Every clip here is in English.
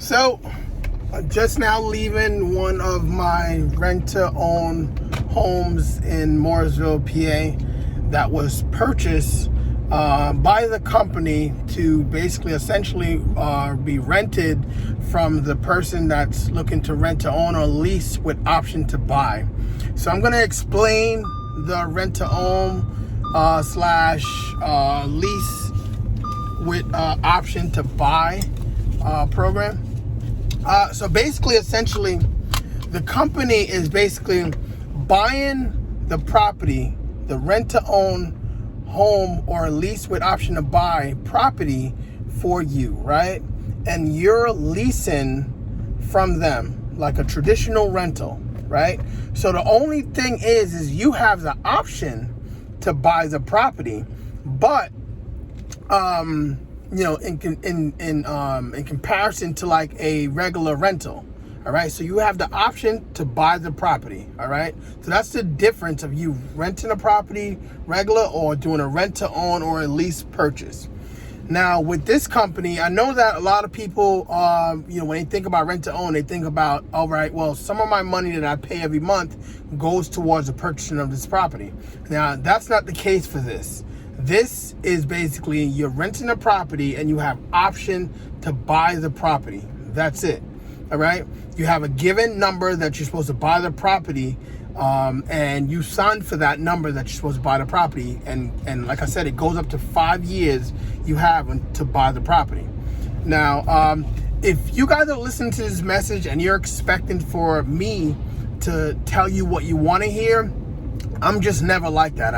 So, I'm just now leaving one of my rent-to-own homes in Morrisville, PA, that was purchased by the company to basically essentially be rented from the person that's looking to rent to own or lease with option to buy. So I'm going to explain the rent to own slash lease with option to buy program. So basically, essentially, the company is basically buying the property, the rent to own home or lease with option to buy property for you, right? And you're leasing from them like a traditional rental, right? So the only thing is you have the option to buy the property, but in comparison to like a regular rental, all right? So you have the option to buy the property, all right? So that's the difference of you renting a property regular or doing a rent to own or a lease purchase. Now with this company, I know that a lot of people, when they think about rent to own, they think about, all right, well, some of my money that I pay every month goes towards the purchasing of this property. Now that's not the case for this. This is basically you're renting a property and you have option to buy the property. That's it. All right. You have a given number that you're supposed to buy the property, and you sign for that number that you're supposed to buy the property. And like I said, it goes up to 5 years you have to buy the property. Now, if you guys are listening to this message and you're expecting for me to tell you what you want to hear, I'm just never like that.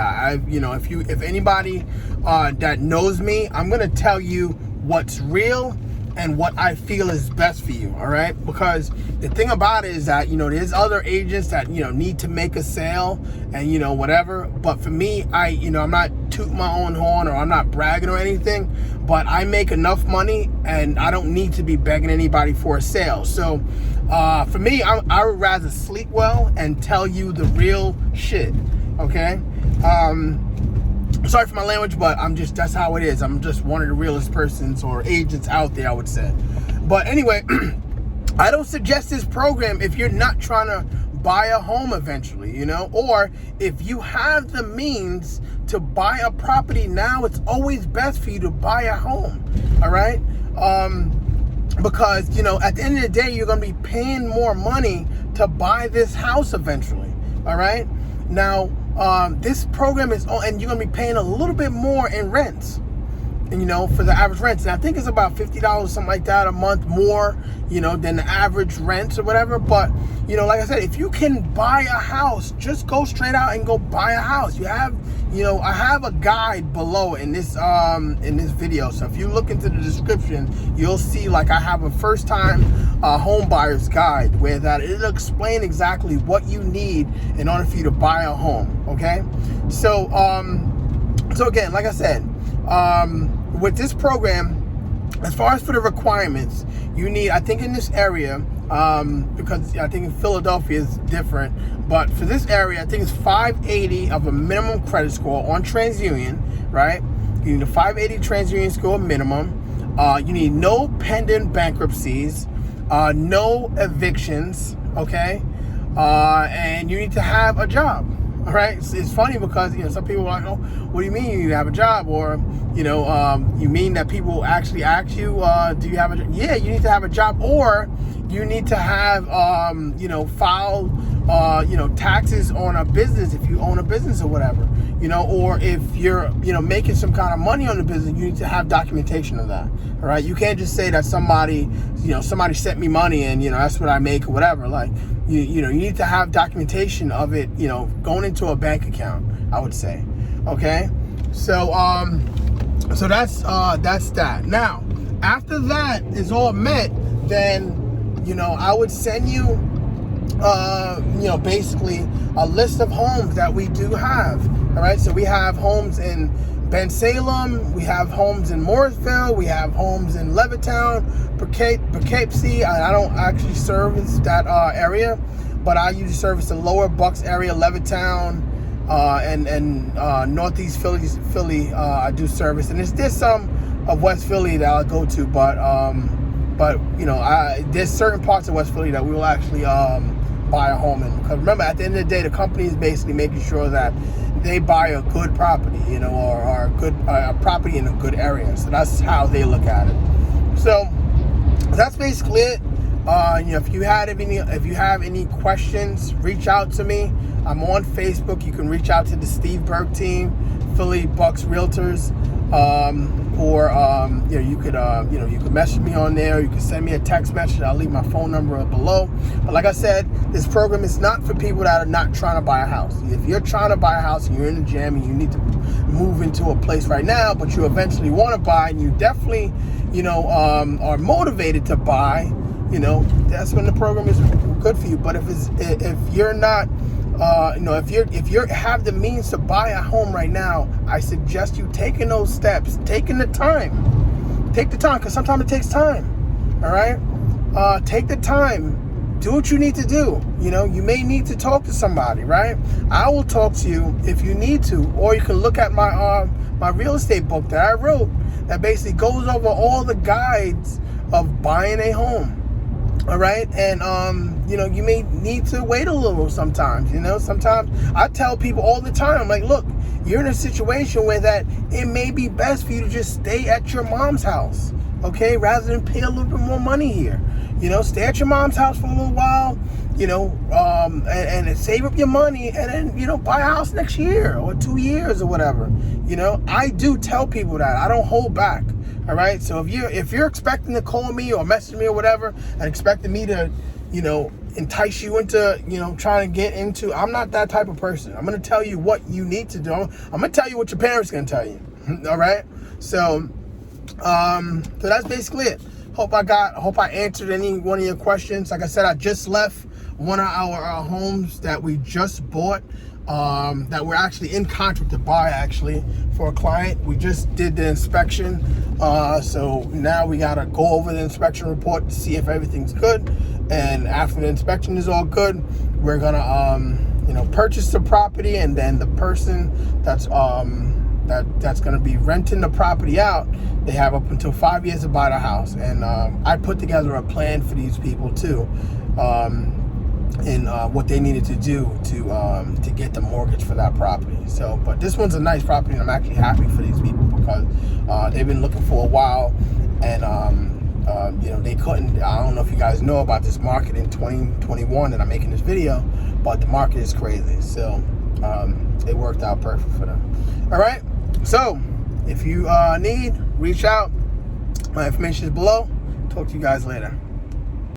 If anybody that knows me, I'm gonna tell you what's real and what I feel is best for you. All right, because the thing about it is that there's other agents that need to make a sale and whatever. But for me, I'm not tooting my own horn or I'm not bragging or anything. But I make enough money and I don't need to be begging anybody for a sale. So for me, I would rather sleep well and tell you the real shit. Okay. Sorry for my language, but that's how it is. I'm just one of the realest persons or agents out there, I would say. But anyway, I don't suggest this program if you're not trying to buy a home eventually, or if you have the means to buy a property now, it's always best for you to buy a home. All right. Because, at the end of the day, you're going to be paying more money to buy this house eventually. All right. Now, this program is on, and you're going to be paying a little bit more in rents, for the average rents. And I think it's about $50, something like that, a month more, than the average rents or whatever. But, like I said, if you can buy a house, just go straight out and go buy a house. I have a guide below in this video. So if you look into the description, you'll see like I have a first time home buyer's guide where that it'll explain exactly what you need in order for you to buy a home. Okay. So again, like I said, with this program, as far as for the requirements, you need, I think in this area, because I think in Philadelphia is different, but for this area, I think it's 580 of a minimum credit score on Transunion, right? You need a 580 Transunion score minimum. You need no pending bankruptcies, no evictions, okay? And you need to have a job. All right, it's funny because some people are like, oh, what do you mean you need to have a job? Or you mean that people actually ask you, do you have a job? Yeah, you need to have a job, or you need to have file taxes on a business if you own a business or whatever, or if you're making some kind of money on the business, you need to have documentation of that. All right, you can't just say that somebody sent me money and that's what I make or whatever. Like you need to have documentation of it, going into a bank account, I would say. Okay, so that's that. Now after that is all met, then I would send you basically a list of homes that we do have. All right, so we have homes in Salem, we have homes in Morrisville, we have homes in Levittown, Poughkeepsie. I don't actually service that area, but I usually service the lower Bucks area, Levittown, and northeast Philly. I do service, and there's some of West Philly that I'll go to, but But there's certain parts of West Philly that we will actually buy a home in. Because remember, at the end of the day, the company is basically making sure that they buy a good property, or a good property in a good area. So that's how they look at it. So that's basically it. If you have any questions, reach out to me. I'm on Facebook. You can reach out to the Steve Burke team, Philly Bucks Realtors, or you could message me on there. You can send me a text message. I'll leave my phone number below. But like I said, this program is not for people that are not trying to buy a house. If you're trying to buy a house and you're in the jam and you need to move into a place right now, but you eventually want to buy, and you definitely are motivated to buy, that's when the program is good for you. But if you're not, if you have the means to buy a home right now, I suggest you taking those steps, taking the time. Take the time, because sometimes it takes time. All right, take the time. Do what you need to do. You may need to talk to somebody, right? I will talk to you if you need to, or you can look at my real estate book that I wrote that basically goes over all the guides of buying a home. All right, and you may need to wait a little sometimes. Sometimes I tell people all the time, I'm like, look, you're in a situation where that it may be best for you to just stay at your mom's house, okay, rather than pay a little bit more money here. Stay at your mom's house for a little while, and save up your money, and then buy a house next year or 2 years or whatever. I do tell people that. I don't hold back. All right, so if you're expecting to call me or message me or whatever and expecting me to, entice you into, trying to get into, I'm not that type of person. I'm going to tell you what you need to do. I'm going to tell you what your parents are going to tell you. All right, so that's basically it. Hope I answered any one of your questions. Like I said, I just left one of our homes that we just bought. That we're actually in contract to buy, actually, for a client. We just did the inspection, so now we gotta go over the inspection report to see if everything's good, and after the inspection is all good, we're gonna purchase the property, and then the person that's gonna be renting the property out, they have up until 5 years to buy the house. And I put together a plan for these people too, and what they needed to do to get the mortgage for that property. So, but this one's a nice property, and I'm actually happy for these people because they've been looking for a while, and they couldn't. I don't know if you guys know about this market in 2021 that I'm making this video, but the market is crazy. So it worked out perfect for them. All right. So if you need, reach out. My information is below. Talk to you guys later.